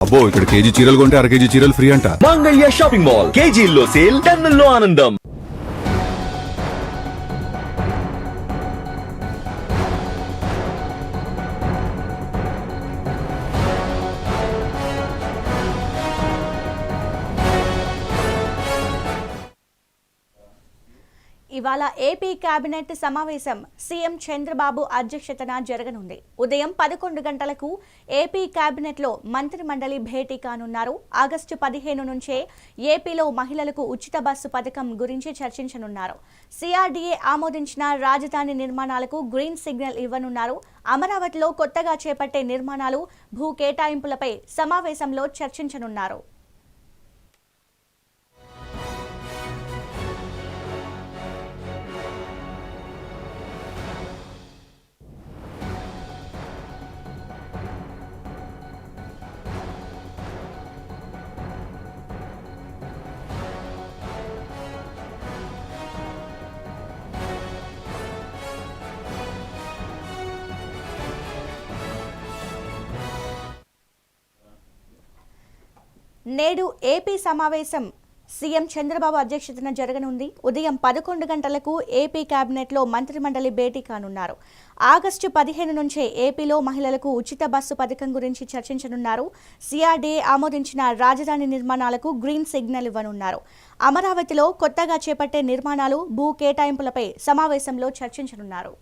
అబ్బో ఇక్కడ కేజీ చీరలు కొంటే అర కేజీ చీరలు ఫ్రీ అంట. మంగళ్య షాపింగ్ మాల్ కేజీల్లో సేల్, టన్నుల్లో ఆనందం. ఇవాళ ఏపీ కేబినెట్ సమావేశం సీఎం చంద్రబాబు అధ్యక్షతన జరగనుంది. ఉదయం 11 గంటలకు ఏపీ కేబినెట్లో మంత్రి మండలి భేటీ కానున్నారు. ఆగస్టు 15 నుంచే ఏపీలో మహిళలకు ఉచిత బస్సు పథకం గురించి చర్చించనున్నారు. సిఆర్డీఏ ఆమోదించిన రాజధాని నిర్మాణాలకు గ్రీన్ సిగ్నల్ ఇవ్వనున్నారు. అమరావతిలో కొత్తగా చేపట్టే నిర్మాణాలు, భూ కేటాయింపులపై సమావేశంలో చర్చించనున్నారు. నేడు ఏపీ సమావేశం సీఎం చంద్రబాబు అధ్యక్షతన జరగనుంది. ఉదయం 11 గంటలకు ఏపీ కేబినెట్లో మంత్రిమండలి భేటీ కానున్నారు. ఆగస్టు 15 నుంచే ఏపీలో మహిళలకు ఉచిత బస్సు పథకం గురించి చర్చించనున్నారు. సిఆర్డీఏ ఆమోదించిన రాజధాని నిర్మాణాలకు గ్రీన్ సిగ్నల్ ఇవ్వనున్నారు. అమరావతిలో కొత్తగా చేపట్టే నిర్మాణాలు, భూ కేటాయింపులపై సమావేశంలో చర్చించనున్నారు.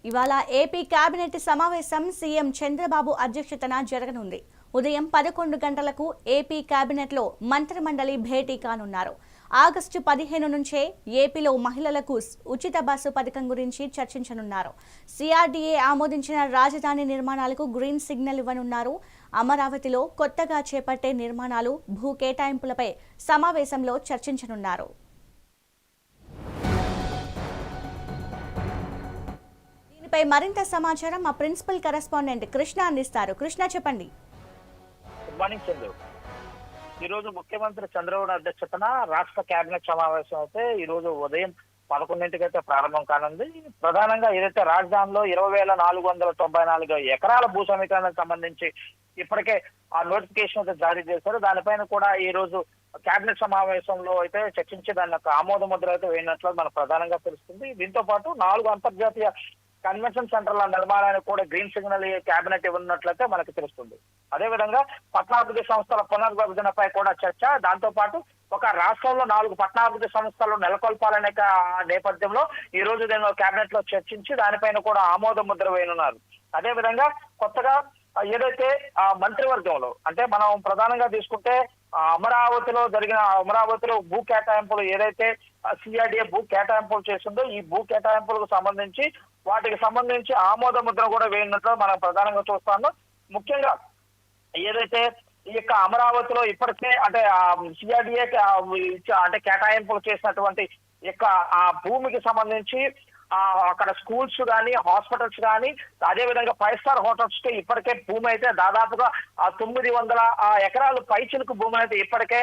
ఇవాళ ఏపీ కేబినెట్ సమావేశం సీఎం చంద్రబాబు అధ్యక్షతన జరగనుంది. ఉదయం 11 గంటలకు ఏపీ కేబినెట్లో మంత్రిమండలి భేటీ కానున్నారు. ఆగస్టు 15 నుంచే ఏపీలో మహిళలకు ఉచిత బస్సు పథకం గురించి చర్చించనున్నారు. సిఆర్డీఏ ఆమోదించిన రాజధాని నిర్మాణాలకు గ్రీన్ సిగ్నల్ ఇవ్వనున్నారు. అమరావతిలో కొత్తగా చేపట్టే నిర్మాణాలు, భూ కేటాయింపులపై సమావేశంలో చర్చించనున్నారు. పై మరింత సమాచారం మా ప్రిన్సిపల్ కరెస్పాండెంట్ కృష్ణ అందిస్తారు. కృష్ణ, చెప్పండి. Good morning Chandru. ఈ రోజు ముఖ్యమంత్రి చంద్రబాబు అధ్యక్షతన రాష్ట్ర కేబినెట్ సమావేశం అయితే ఈ రోజు ఉదయం 11 అయితే ప్రారంభం కానుంది. ప్రధానంగా ఏదైతే రాజధానిలో 20,494 ఎకరాల భూ సమీకరణకు సంబంధించి ఇప్పటికే ఆ నోటిఫికేషన్ అయితే జారీ చేశారు. దానిపైన కూడా ఈ రోజు కేబినెట్ సమావేశంలో అయితే చర్చించి దాని యొక్క ఆమోద ముద్ర అయితే వేయనట్లు మనకు ప్రధానంగా తెలుస్తుంది. దీంతో పాటు 4 అంతర్జాతీయ కన్వెన్షన్ సెంటర్ల నిర్మాణానికి కూడా గ్రీన్ సిగ్నల్ కేబినెట్ ఇవ్వనున్నట్లయితే మనకు తెలుస్తుంది. అదేవిధంగా పట్టణాభివృద్ధి సంస్థల పునర్విభజనపై కూడా చర్చ. దాంతో పాటు ఒక రాష్ట్రంలో 4 పట్టణాభివృద్ధి సంస్థలు నెలకొల్పాలనే నేపథ్యంలో ఈ రోజు దీనిలో కేబినెట్ లో చర్చించి దానిపైన కూడా ఆమోద ముద్ర వేయనున్నారు. అదేవిధంగా కొత్తగా ఏదైతే మంత్రివర్గంలో అంటే మనం ప్రధానంగా తీసుకుంటే అమరావతిలో భూ కేటాయింపులు ఏదైతే సిఆర్డీఏ భూ కేటాయింపులు చేసిందో ఈ భూ కేటాయింపులకు సంబంధించి వాటికి సంబంధించి ఆమోద ముద్ర కూడా వేయనట్లు మనం ప్రధానంగా చూస్తాము. ముఖ్యంగా ఏదైతే ఈ యొక్క అమరావతిలో ఇప్పటికే అంటే సిఆర్డీఏ అంటే కేటాయింపులు చేసినటువంటి యొక్క ఆ భూమికి సంబంధించి అక్కడ స్కూల్స్ కానీ, హాస్పిటల్స్ కానీ, అదే విధంగా 5 స్టార్ హోటల్స్ కి ఇప్పటికే భూమి అయితే దాదాపుగా 900 ఎకరాలు పైచిలకు భూమి అయితే ఇప్పటికే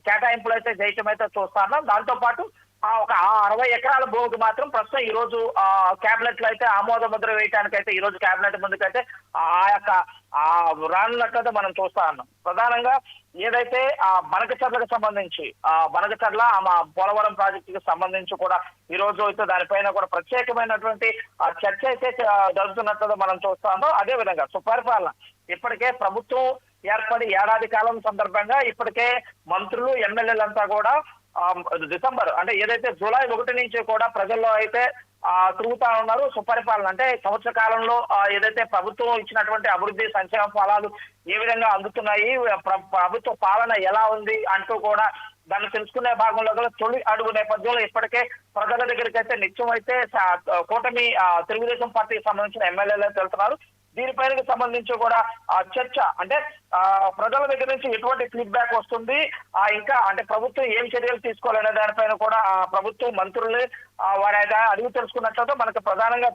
కేటాయింపులు అయితే చేయటం అయితే చూస్తాను. దాంతో పాటు ఒక 60 ఎకరాల భూమికి మాత్రం ప్రస్తుతం ఈ రోజు కేబినెట్ లో అయితే ఆమోద ముద్ర వేయడానికి అయితే ఈ రోజు కేబినెట్ ముందుకైతే ఆ యొక్క రానున్నట్లయితే మనం చూస్తా ఉన్నాం. ప్రధానంగా ఏదైతే బనకచర్లకు సంబంధించి బనకచర్ల పోలవరం ప్రాజెక్టుకి సంబంధించి కూడా ఈ రోజు అయితే దానిపైన కూడా ప్రత్యేకమైనటువంటి చర్చ అయితే జరుగుతున్నట్లుగా మనం చూస్తామో. అదే విధంగా సుపరిపాలన ఇప్పటికే ప్రభుత్వం ఏర్పడి ఏడాది కాలం సందర్భంగా ఇప్పటికే మంత్రులు, ఎమ్మెల్యేలంతా కూడా డిసెంబర్ అంటే ఏదైతే జూలై 1 నుంచి కూడా ప్రజల్లో అయితే తిరుగుతా ఉన్నారు. సుపరిపాలన అంటే సంవత్సర కాలంలో ఏదైతే ప్రభుత్వం ఇచ్చినటువంటి అభివృద్ధి సంక్షేమ ఫలాలు ఏ విధంగా అందుతున్నాయి, ప్రభుత్వ పాలన ఎలా ఉంది అంటూ కూడా దాన్ని తెలుసుకునే భాగంలో గల తొలి అడుగు నేపథ్యంలో ఇప్పటికే ప్రజల దగ్గరికి అయితే నిత్యం అయితే కూటమి తెలుగుదేశం పార్టీకి సంబంధించిన ఎమ్మెల్యేలు వెళ్తున్నారు. దీనిపైన సంబంధించి కూడా చర్చ అంటే ప్రజల దగ్గర నుంచి ఎటువంటి ఫీడ్బ్యాక్ వస్తుంది, ఇంకా అంటే ప్రభుత్వం ఏం చర్యలు తీసుకోవాలనే దానిపైన కూడా ప్రభుత్వం మంత్రులు వారి అడిగి తెలుసుకున్నట్లయితే మనకు ప్రధానంగా